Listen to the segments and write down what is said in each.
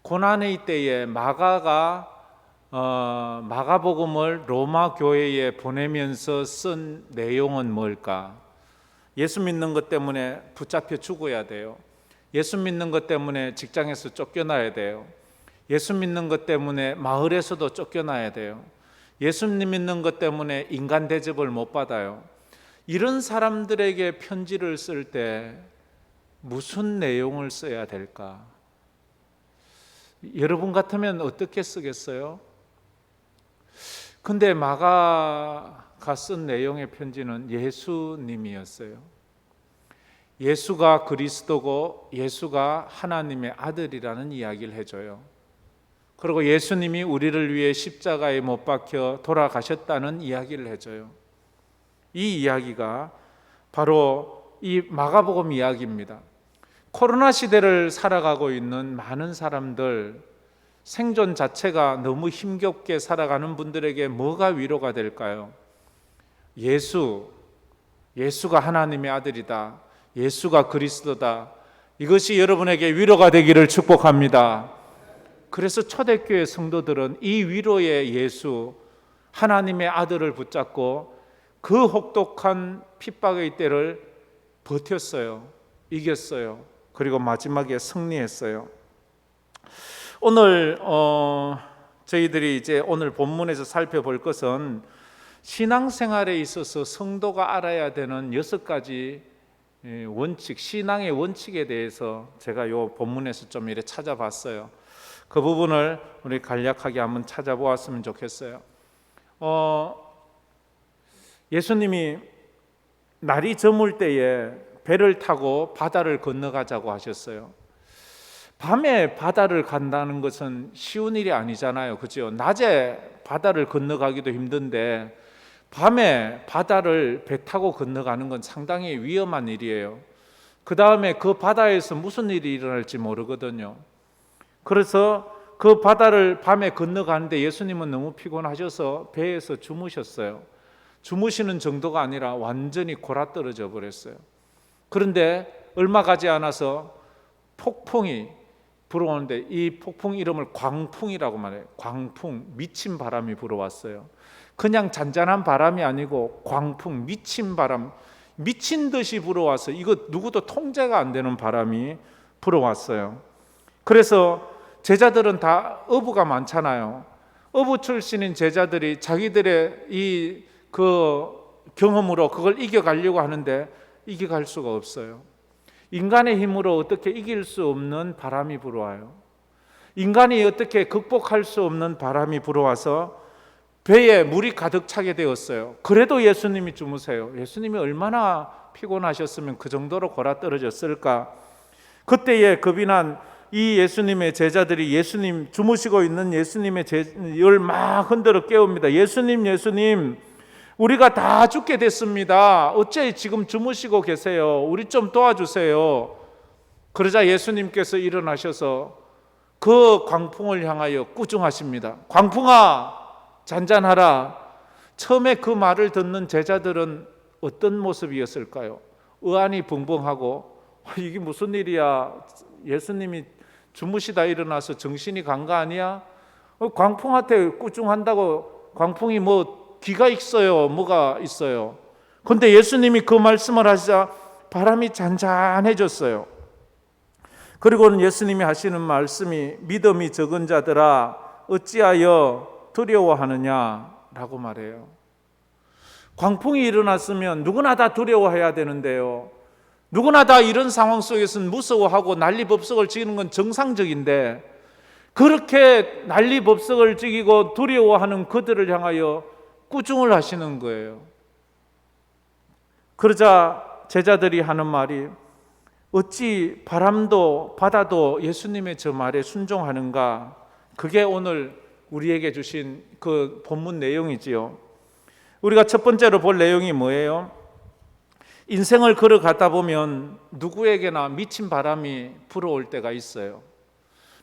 고난의 때에 마가복음을 로마 교회에 보내면서 쓴 내용은 뭘까? 예수 믿는 것 때문에 붙잡혀 죽어야 돼요. 예수 믿는 것 때문에 직장에서 쫓겨나야 돼요. 예수 믿는 것 때문에 마을에서도 쫓겨나야 돼요. 예수 믿는 것 때문에 인간 대접을 못 받아요. 이런 사람들에게 편지를 쓸 때 무슨 내용을 써야 될까? 여러분 같으면 어떻게 쓰겠어요? 근데 마가가 쓴 내용의 편지는 예수님이었어요. 예수가 그리스도고 예수가 하나님의 아들이라는 이야기를 해줘요. 그리고 예수님이 우리를 위해 십자가에 못 박혀 돌아가셨다는 이야기를 해줘요. 이 이야기가 바로 이 마가복음 이야기입니다. 코로나 시대를 살아가고 있는 많은 사람들, 생존 자체가 너무 힘겹게 살아가는 분들에게 뭐가 위로가 될까요? 예수가 하나님의 아들이다. 예수가 그리스도다. 이것이 여러분에게 위로가 되기를 축복합니다. 그래서 초대교회 성도들은 이 위로의 예수, 하나님의 아들을 붙잡고 그 혹독한 핍박의 때를 버텼어요. 이겼어요. 그리고 마지막에 승리했어요. 오늘 저희들이 이제 오늘 본문에서 살펴볼 것은 신앙생활에 있어서 성도가 알아야 되는 6가지 원칙, 신앙의 원칙에 대해서 제가 이 본문에서 좀 이렇게 찾아봤어요. 그 부분을 우리 간략하게 한번 찾아보았으면 좋겠어요. 예수님이 날이 저물 때에 배를 타고 바다를 건너가자고 하셨어요. 밤에 바다를 간다는 것은 쉬운 일이 아니잖아요. 그렇죠? 낮에 바다를 건너가기도 힘든데 밤에 바다를 배 타고 건너가는 건 상당히 위험한 일이에요. 그 다음에 그 바다에서 무슨 일이 일어날지 모르거든요. 그래서 그 바다를 밤에 건너가는데 예수님은 너무 피곤하셔서 배에서 주무셨어요. 주무시는 정도가 아니라 완전히 골아떨어져 버렸어요. 그런데 얼마 가지 않아서 폭풍이 불어오는데 이 폭풍 이름을 광풍이라고 말해요. 광풍, 미친 바람이 불어왔어요. 그냥 잔잔한 바람이 아니고 광풍, 미친 바람, 미친 듯이 불어와서 이거 누구도 통제가 안 되는 바람이 불어왔어요. 그래서 제자들은 다 어부가 많잖아요. 어부 출신인 제자들이 자기들의 그 경험으로 그걸 이겨가려고 하는데 이겨갈 수가 없어요. 인간의 힘으로 어떻게 이길 수 없는 바람이 불어와요. 인간이 어떻게 극복할 수 없는 바람이 불어와서 배에 물이 가득 차게 되었어요. 그래도 예수님이 주무세요. 예수님이 얼마나 피곤하셨으면 그 정도로 골아떨어졌을까? 그때에 겁이 난 이 예수님의 제자들이 예수님 주무시고 있는 예수님의 열 막 흔들어 깨웁니다. 예수님, 우리가 다 죽게 됐습니다. 어째 지금 주무시고 계세요? 우리 좀 도와주세요. 그러자 예수님께서 일어나셔서 그 광풍을 향하여 꾸중하십니다. 광풍아, 잔잔하라. 처음에 그 말을 듣는 제자들은 어떤 모습이었을까요? 의안이 벙벙하고 이게 무슨 일이야? 예수님이 주무시다 일어나서 정신이 간 거 아니야? 광풍한테 꾸중한다고 광풍이 뭐 귀가 있어요? 뭐가 있어요? 그런데 예수님이 그 말씀을 하시자 바람이 잔잔해졌어요. 그리고는 예수님이 하시는 말씀이 믿음이 적은 자들아 어찌하여 두려워하느냐라고 말해요. 광풍이 일어났으면 누구나 다 두려워해야 되는데요. 누구나 다 이런 상황 속에서는 무서워하고 난리법석을 지기는 건 정상적인데 그렇게 난리법석을 지기고 두려워하는 그들을 향하여 꾸중을 하시는 거예요. 그러자 제자들이 하는 말이 어찌 바람도 바다도 예수님의 저 말에 순종하는가? 그게 오늘 우리에게 주신 그 본문 내용이지요. 우리가 첫 번째로 볼 내용이 뭐예요? 인생을 걸어가다 보면 누구에게나 미친 바람이 불어올 때가 있어요.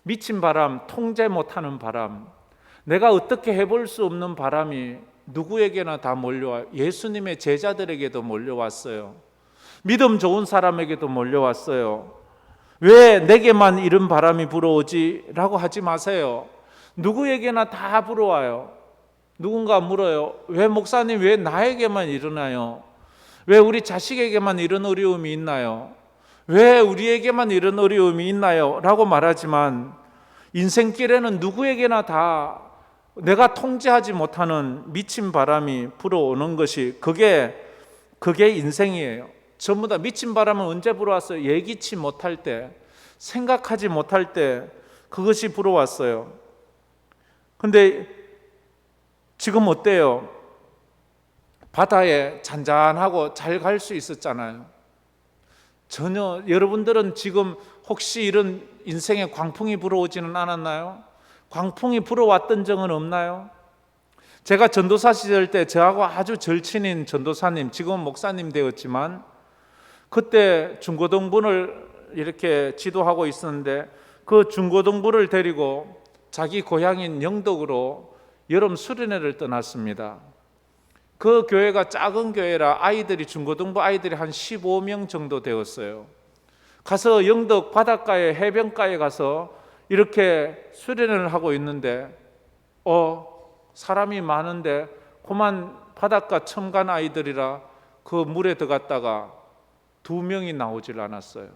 미친 바람, 통제 못하는 바람, 내가 어떻게 해볼 수 없는 바람이 누구에게나 다 몰려와요. 예수님의 제자들에게도 몰려왔어요. 믿음 좋은 사람에게도 몰려왔어요. 왜 내게만 이런 바람이 불어오지? 라고 하지 마세요. 누구에게나 다 불어와요. 누군가 물어요. 왜 목사님, 왜 나에게만 일어나요? 왜 우리 자식에게만 이런 어려움이 있나요? 왜 우리에게만 이런 어려움이 있나요? 라고 말하지만 인생길에는 누구에게나 다 내가 통제하지 못하는 미친 바람이 불어오는 것이 그게 인생이에요. 전부 다 미친 바람은 언제 불어왔어요? 예기치 못할 때, 생각하지 못할 때 그것이 불어왔어요. 근데 지금 어때요? 바다에 잔잔하고 잘 갈 수 있었잖아요. 전혀. 여러분들은 지금 혹시 이런 인생에 광풍이 불어오지는 않았나요? 광풍이 불어왔던 적은 없나요? 제가 전도사 시절 때 저하고 아주 절친인 전도사님, 지금은 목사님 되었지만 그때 중고등부를 이렇게 지도하고 있었는데 그 중고등부를 데리고 자기 고향인 영덕으로 여름 수련회를 떠났습니다. 그 교회가 작은 교회라 아이들이 중고등부 아이들이 한 15명 정도 되었어요. 가서 영덕 바닷가에 해변가에 가서 이렇게 수련회를 하고 있는데 사람이 많은데 그만 바닷가 처음 간 아이들이라 그 물에 들어갔다가 2명이 나오질 않았어요.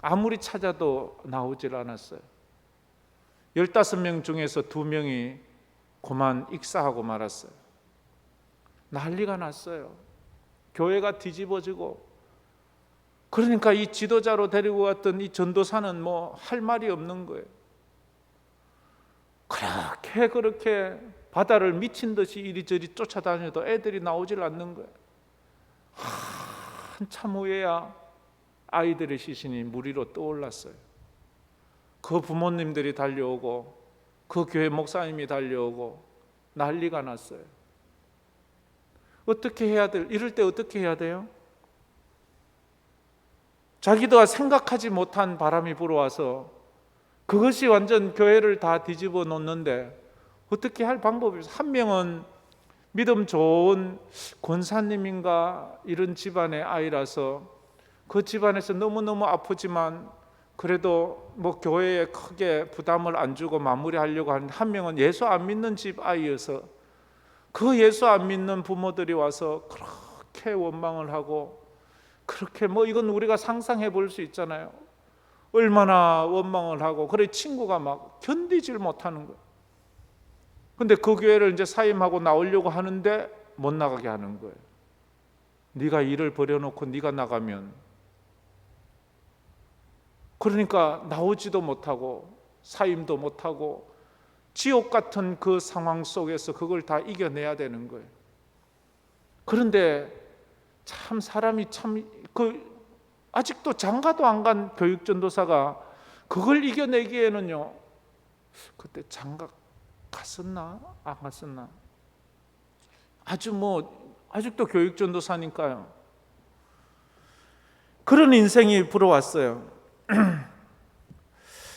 아무리 찾아도 나오질 않았어요. 15명 중에서 2명이 그만 익사하고 말았어요. 난리가 났어요. 교회가 뒤집어지고. 그러니까 이 지도자로 데리고 갔던 이 전도사는 뭐 할 말이 없는 거예요. 그렇게 바다를 미친 듯이 이리저리 쫓아다녀도 애들이 나오질 않는 거예요. 한참 후에야 아이들의 시신이 물 위로 떠올랐어요. 그 부모님들이 달려오고 그 교회 목사님이 달려오고 난리가 났어요. 어떻게 해야 돼? 이럴 때 어떻게 해야 돼요? 자기가 생각하지 못한 바람이 불어와서 그것이 완전 교회를 다 뒤집어 놓는데 어떻게 할 방법이 없어요. 한 명은 믿음 좋은 권사님인가 이런 집안의 아이라서 그 집안에서 너무너무 아프지만 그래도 뭐 교회에 크게 부담을 안 주고 마무리하려고 하는데 한 명은 예수 안 믿는 집 아이여서 그 예수 안 믿는 부모들이 와서 그렇게 원망을 하고 그렇게 뭐 이건 우리가 상상해 볼 수 있잖아요. 얼마나 원망을 하고 그래 친구가 막 견디질 못하는 거예요. 근데 그 교회를 이제 사임하고 나오려고 하는데 못 나가게 하는 거예요. 네가 일을 버려놓고 네가 나가면 그러니까 나오지도 못하고 사임도 못하고 지옥 같은 그 상황 속에서 그걸 다 이겨내야 되는 거예요. 그런데 참 사람이 아직도 장가도 안 간 교육전도사가 그걸 이겨내기에는요. 그때 장가 갔었나? 안 갔었나? 아직도 교육전도사니까요. 그런 인생이 불어왔어요.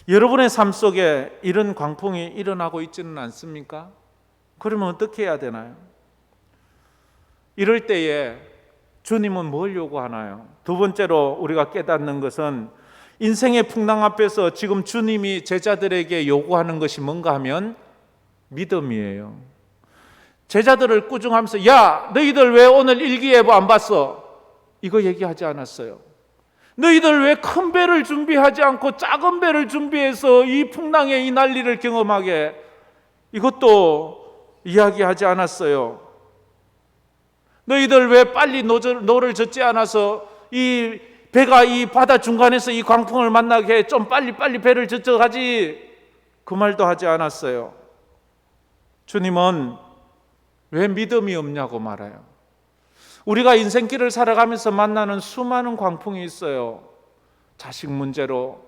여러분의 삶 속에 이런 광풍이 일어나고 있지는 않습니까? 그러면 어떻게 해야 되나요? 이럴 때에 주님은 뭘 요구하나요? 두 번째로 우리가 깨닫는 것은 인생의 풍랑 앞에서 지금 주님이 제자들에게 요구하는 것이 뭔가 하면 믿음이에요. 제자들을 꾸중하면서 야 너희들 왜 오늘 일기예보 안 봤어? 이거 얘기하지 않았어요. 너희들 왜 큰 배를 준비하지 않고 작은 배를 준비해서 이 풍랑의 이 난리를 경험하게 이것도 이야기하지 않았어요. 너희들 왜 빨리 노를 젓지 않아서 이 배가 이 바다 중간에서 이 광풍을 만나게 해 좀 빨리 배를 젓어가지 그 말도 하지 않았어요. 주님은 왜 믿음이 없냐고 말해요. 우리가 인생길을 살아가면서 만나는 수많은 광풍이 있어요. 자식 문제로,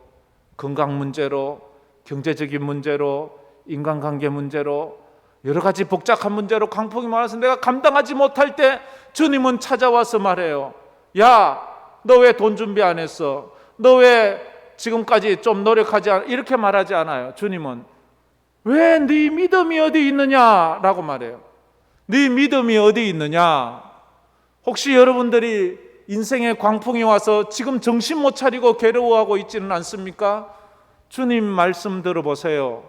건강 문제로, 경제적인 문제로, 인간관계 문제로 여러 가지 복잡한 문제로 광풍이 많아서 내가 감당하지 못할 때 주님은 찾아와서 말해요. 야, 너 왜 돈 준비 안 했어? 너 왜 지금까지 좀 노력하지 않아? 이렇게 말하지 않아요. 주님은 왜 네 믿음이 어디 있느냐라고 말해요. 네 믿음이 어디 있느냐? 혹시 여러분들이 인생의 광풍이 와서 지금 정신 못 차리고 괴로워하고 있지는 않습니까? 주님 말씀 들어보세요.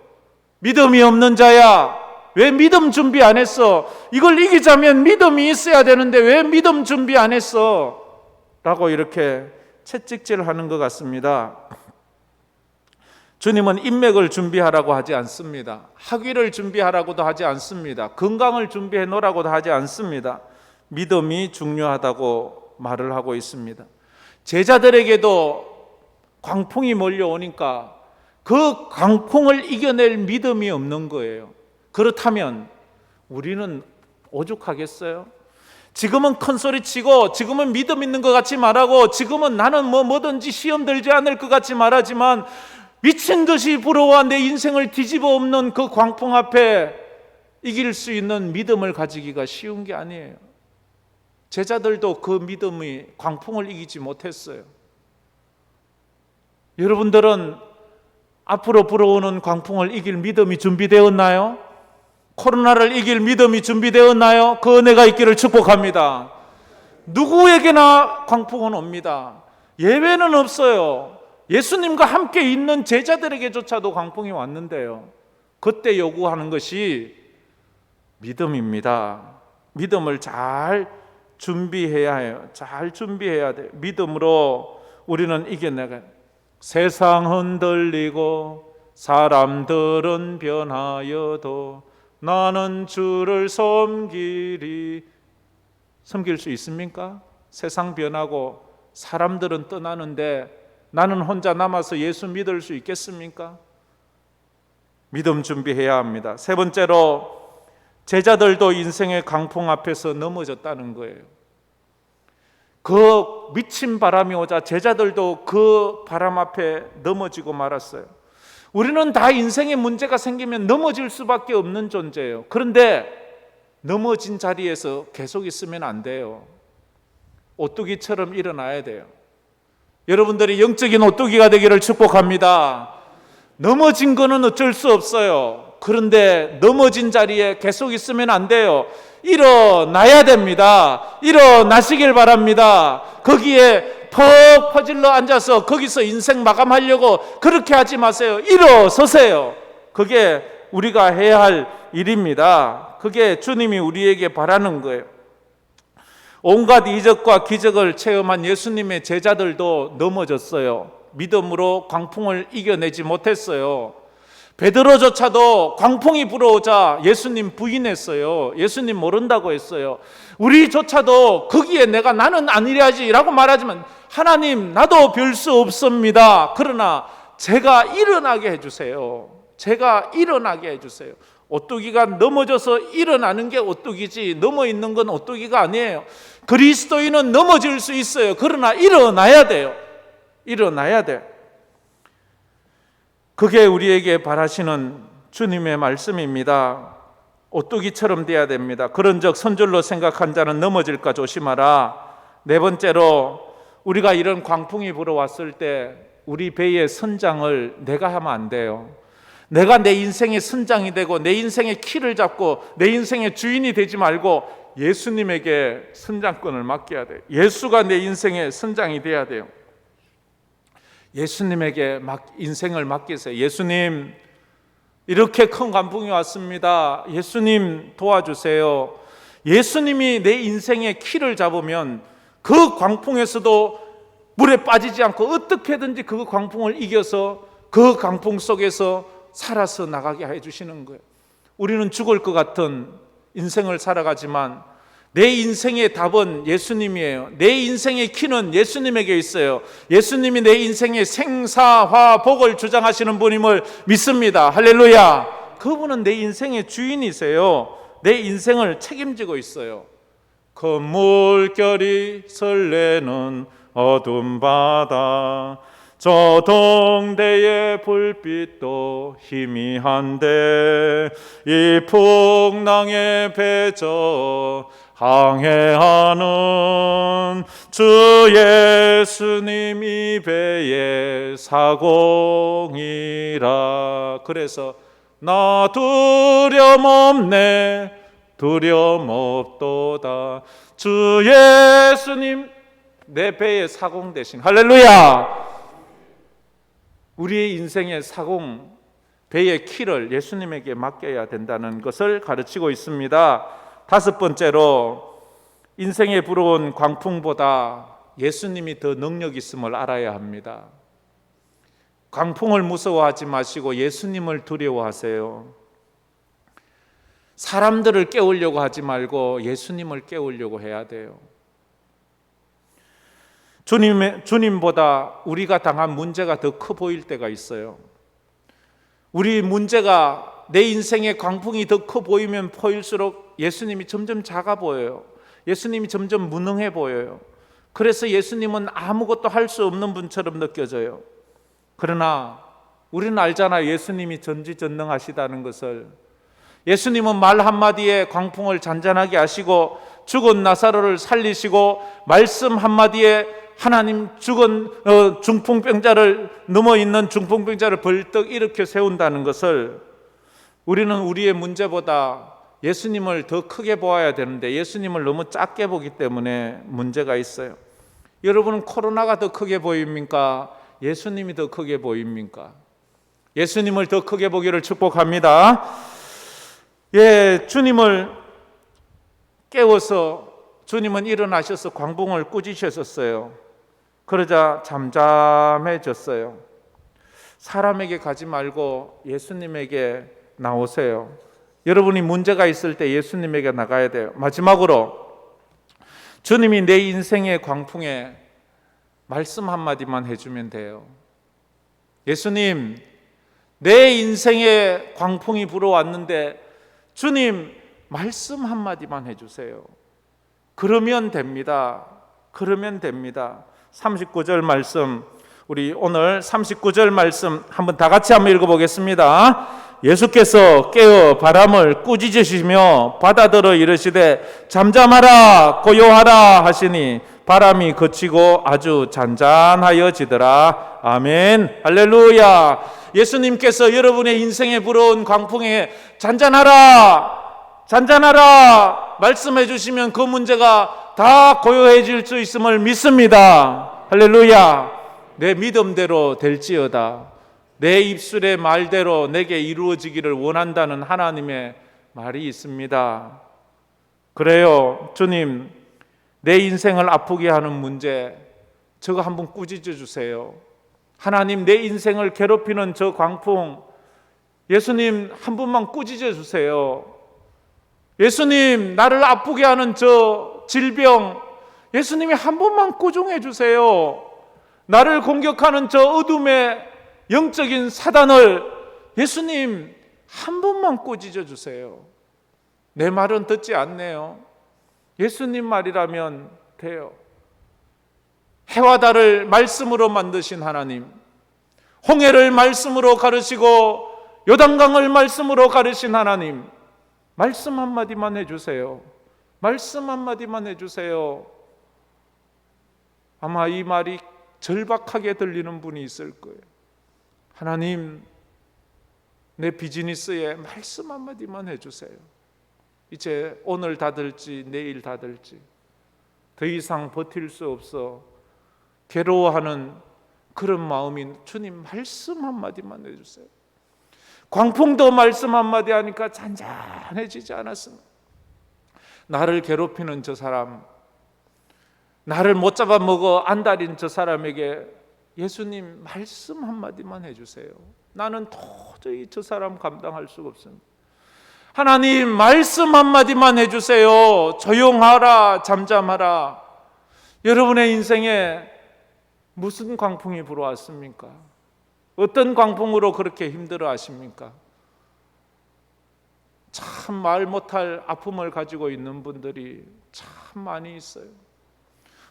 믿음이 없는 자야, 왜 믿음 준비 안 했어? 이걸 이기자면 믿음이 있어야 되는데 왜 믿음 준비 안 했어? 라고 이렇게 채찍질하는 것 같습니다. 주님은 인맥을 준비하라고 하지 않습니다. 학위를 준비하라고도 하지 않습니다. 건강을 준비해 놓으라고도 하지 않습니다. 믿음이 중요하다고 말을 하고 있습니다. 제자들에게도 광풍이 몰려오니까 그 광풍을 이겨낼 믿음이 없는 거예요. 그렇다면 우리는 오죽하겠어요? 지금은 큰 소리 치고, 지금은 믿음 있는 것 같이 말하고, 지금은 나는 뭐든지 시험 들지 않을 것 같이 말하지만, 미친 듯이 불어와 내 인생을 뒤집어 엎는 그 광풍 앞에 이길 수 있는 믿음을 가지기가 쉬운 게 아니에요. 제자들도 그 믿음이 광풍을 이기지 못했어요. 여러분들은 앞으로 불어오는 광풍을 이길 믿음이 준비되었나요? 코로나를 이길 믿음이 준비되었나요? 그 은혜가 있기를 축복합니다. 누구에게나 광풍은 옵니다. 예외는 없어요. 예수님과 함께 있는 제자들에게조차도 광풍이 왔는데요. 그때 요구하는 것이 믿음입니다. 믿음을 잘 준비해야 해요. 잘 준비해야 돼요. 믿음으로 우리는 이겨내가. 세상 흔들리고 사람들은 변하여도 나는 주를 섬길 수 있습니까? 세상 변하고 사람들은 떠나는데 나는 혼자 남아서 예수 믿을 수 있겠습니까? 믿음 준비해야 합니다. 세 번째로 제자들도 인생의 강풍 앞에서 넘어졌다는 거예요. 그 미친 바람이 오자 제자들도 그 바람 앞에 넘어지고 말았어요. 우리는 다 인생에 문제가 생기면 넘어질 수밖에 없는 존재예요. 그런데 넘어진 자리에서 계속 있으면 안 돼요. 오뚜기처럼 일어나야 돼요. 여러분들이 영적인 오뚜기가 되기를 축복합니다. 넘어진 거는 어쩔 수 없어요. 그런데 넘어진 자리에 계속 있으면 안 돼요. 일어나야 됩니다. 일어나시길 바랍니다. 거기에 퍽 퍼질러 앉아서 거기서 인생 마감하려고 그렇게 하지 마세요. 일어서세요. 그게 우리가 해야 할 일입니다. 그게 주님이 우리에게 바라는 거예요. 온갖 이적과 기적을 체험한 예수님의 제자들도 넘어졌어요. 믿음으로 광풍을 이겨내지 못했어요. 베드로조차도 광풍이 불어오자 예수님 부인했어요. 예수님 모른다고 했어요. 우리조차도 거기에 나는 아니라지 라고 말하지만 하나님 나도 별 수 없습니다. 그러나 제가 일어나게 해주세요. 제가 일어나게 해주세요. 오뚜기가 넘어져서 일어나는 게 오뚜기지 넘어 있는 건 오뚜기가 아니에요. 그리스도인은 넘어질 수 있어요. 그러나 일어나야 돼요. 일어나야 돼. 그게 우리에게 바라시는 주님의 말씀입니다. 오뚜기처럼 돼야 됩니다. 그런즉 선줄로 생각한 자는 넘어질까 조심하라. 네 번째로 우리가 이런 광풍이 불어왔을 때 우리 배의 선장을 내가 하면 안 돼요. 내가 내 인생의 선장이 되고 내 인생의 키를 잡고 내 인생의 주인이 되지 말고 예수님에게 선장권을 맡겨야 돼요. 예수가 내 인생의 선장이 돼야 돼요. 예수님에게 인생을 맡기세요. 예수님, 이렇게 큰 광풍이 왔습니다. 예수님 도와주세요. 예수님이 내 인생의 키를 잡으면 그 광풍에서도 물에 빠지지 않고 어떻게든지 그 광풍을 이겨서 그 광풍 속에서 살아서 나가게 해주시는 거예요. 우리는 죽을 것 같은 인생을 살아가지만 내 인생의 답은 예수님이에요. 내 인생의 키는 예수님에게 있어요. 예수님이 내 인생의 생사화 복을 주장하시는 분임을 믿습니다. 할렐루야. 그분은 내 인생의 주인이세요. 내 인생을 책임지고 있어요. 그 물결이 설레는 어두운 바다, 저 동대의 불빛도 희미한데 이 풍랑에 배저 항해하는 주 예수님 이 배의 사공이라. 그래서 나 두려움 없네 두려움 없도다. 주 예수님 내 배의 사공 대신, 할렐루야! 우리의 인생의 사공, 배의 키를 예수님에게 맡겨야 된다는 것을 가르치고 있습니다. 다섯 번째로, 인생에 불어온 광풍보다 예수님이 더 능력 있음을 알아야 합니다. 광풍을 무서워하지 마시고 예수님을 두려워하세요. 사람들을 깨우려고 하지 말고 예수님을 깨우려고 해야 돼요. 주님보다 우리가 당한 문제가 더 커 보일 때가 있어요. 우리 문제가, 내 인생의 광풍이 더 커 보이면 보일수록 예수님이 점점 작아 보여요. 예수님이 점점 무능해 보여요. 그래서 예수님은 아무것도 할 수 없는 분처럼 느껴져요. 그러나 우리는 알잖아요. 예수님이 전지전능하시다는 것을. 예수님은 말 한마디에 광풍을 잔잔하게 하시고, 죽은 나사로를 살리시고, 말씀 한마디에 하나님 죽은 중풍병자를, 넘어있는 중풍병자를 벌떡 일으켜 세운다는 것을, 우리는 우리의 문제보다 예수님을 더 크게 보아야 되는데 예수님을 너무 작게 보기 때문에 문제가 있어요. 여러분은 코로나가 더 크게 보입니까? 예수님이 더 크게 보입니까? 예수님을 더 크게 보기를 축복합니다. 예, 주님을 깨워서, 주님은 일어나셔서 광풍을 꾸짖으셨어요. 그러자 잠잠해졌어요. 사람에게 가지 말고 예수님에게 나오세요. 여러분이 문제가 있을 때 예수님에게 나가야 돼요. 마지막으로, 주님이 내 인생의 광풍에 말씀 한마디만 해주면 돼요. 예수님, 내 인생에 광풍이 불어왔는데 주님, 말씀 한마디만 해주세요. 그러면 됩니다. 그러면 됩니다. 39절 말씀, 우리 오늘 39절 말씀 한번 다 같이 한번 읽어보겠습니다. 예수께서 깨어 바람을 꾸짖으시며 바다더러 이르시되 잠잠하라 고요하라 하시니 바람이 그치고 아주 잔잔하여지더라. 아멘. 할렐루야. 예수님께서 여러분의 인생에 불어온 광풍에 잔잔하라, 잔잔하라 말씀해 주시면 그 문제가 다 고요해질 수 있음을 믿습니다. 할렐루야. 내 믿음대로 될지어다. 내 입술의 말대로 내게 이루어지기를 원한다는 하나님의 말이 있습니다. 그래요. 주님, 내 인생을 아프게 하는 문제, 저거 한번 꾸짖어 주세요. 하나님, 내 인생을 괴롭히는 저 광풍, 예수님 한 번만 꾸짖어 주세요. 예수님, 나를 아프게 하는 저 질병, 예수님이 한 번만 꾸중해 주세요. 나를 공격하는 저 어둠의 영적인 사단을 예수님 한 번만 꾸짖어 주세요. 내 말은 듣지 않네요. 예수님 말이라면 돼요. 해와 달을 말씀으로 만드신 하나님, 홍해를 말씀으로 가르시고 요단강을 말씀으로 가르신 하나님, 말씀 한마디만 해주세요. 말씀 한마디만 해주세요. 아마 이 말이 절박하게 들리는 분이 있을 거예요. 하나님, 내 비즈니스에 말씀 한마디만 해주세요. 이제 오늘 다 될지 내일 다 될지 더 이상 버틸 수 없어 괴로워하는 그런 마음이, 주님 말씀 한마디만 해주세요. 광풍도 말씀 한마디 하니까 잔잔해지지 않았습니다. 나를 괴롭히는 저 사람, 나를 못 잡아먹어 안달인 저 사람에게 예수님 말씀 한마디만 해주세요. 나는 도저히 저 사람 감당할 수가 없습니다. 하나님 말씀 한마디만 해주세요. 조용하라, 잠잠하라. 여러분의 인생에 무슨 광풍이 불어왔습니까? 어떤 광풍으로 그렇게 힘들어 하십니까? 참 말 못할 아픔을 가지고 있는 분들이 참 많이 있어요.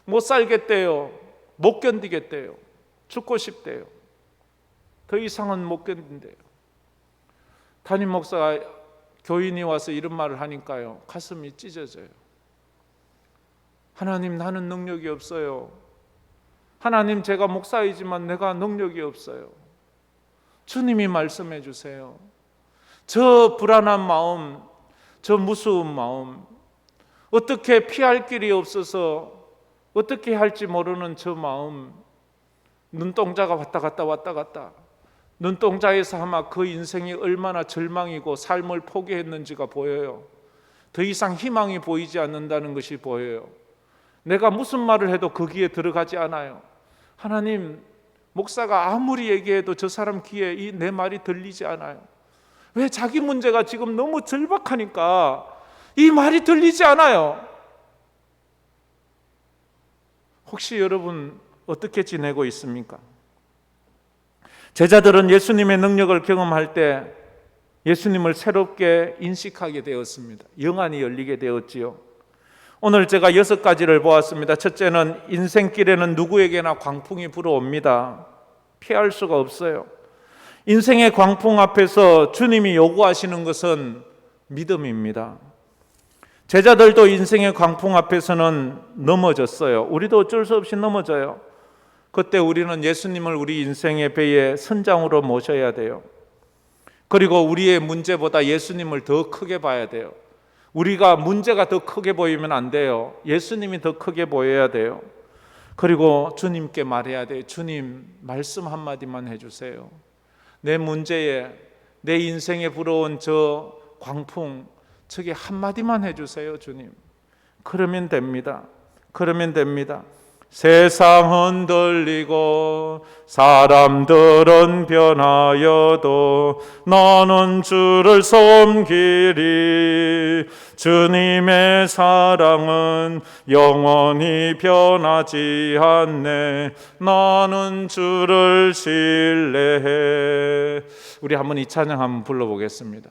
못 살겠대요. 못 견디겠대요. 죽고 싶대요. 더 이상은 못 견딘대요. 담임 목사가 교인이 와서 이런 말을 하니까요, 가슴이 찢어져요. 하나님, 나는 능력이 없어요. 하나님, 제가 목사이지만 내가 능력이 없어요. 주님이 말씀해 주세요. 저 불안한 마음, 저 무서운 마음, 어떻게 피할 길이 없어서 어떻게 할지 모르는 저 마음, 눈동자가 왔다 갔다 눈동자에서 아마 그 인생이 얼마나 절망이고 삶을 포기했는지가 보여요. 더 이상 희망이 보이지 않는다는 것이 보여요. 내가 무슨 말을 해도 거기에 들어가지 않아요. 하나님, 목사가 아무리 얘기해도 저 사람 귀에 내 말이 들리지 않아요. 왜? 자기 문제가 지금 너무 절박하니까 이 말이 들리지 않아요. 혹시 여러분 어떻게 지내고 있습니까? 제자들은 예수님의 능력을 경험할 때 예수님을 새롭게 인식하게 되었습니다. 영안이 열리게 되었지요. 오늘 제가 6가지를 보았습니다. 첫째는 인생길에는 누구에게나 광풍이 불어옵니다. 피할 수가 없어요. 인생의 광풍 앞에서 주님이 요구하시는 것은 믿음입니다. 제자들도 인생의 광풍 앞에서는 넘어졌어요. 우리도 어쩔 수 없이 넘어져요. 그때 우리는 예수님을 우리 인생의 배에 선장으로 모셔야 돼요. 그리고 우리의 문제보다 예수님을 더 크게 봐야 돼요. 우리가 문제가 더 크게 보이면 안 돼요. 예수님이 더 크게 보여야 돼요. 그리고 주님께 말해야 돼요. 주님, 말씀 한마디만 해주세요. 내 문제에, 내 인생에 불어온 저 광풍, 저게 한마디만 해주세요, 주님. 그러면 됩니다. 그러면 됩니다. 세상 흔들리고 사람들은 변하여도 나는 주를 섬기리. 주님의 사랑은 영원히 변하지 않네. 나는 주를 신뢰해. 우리 한번 이 찬양 한번 불러보겠습니다.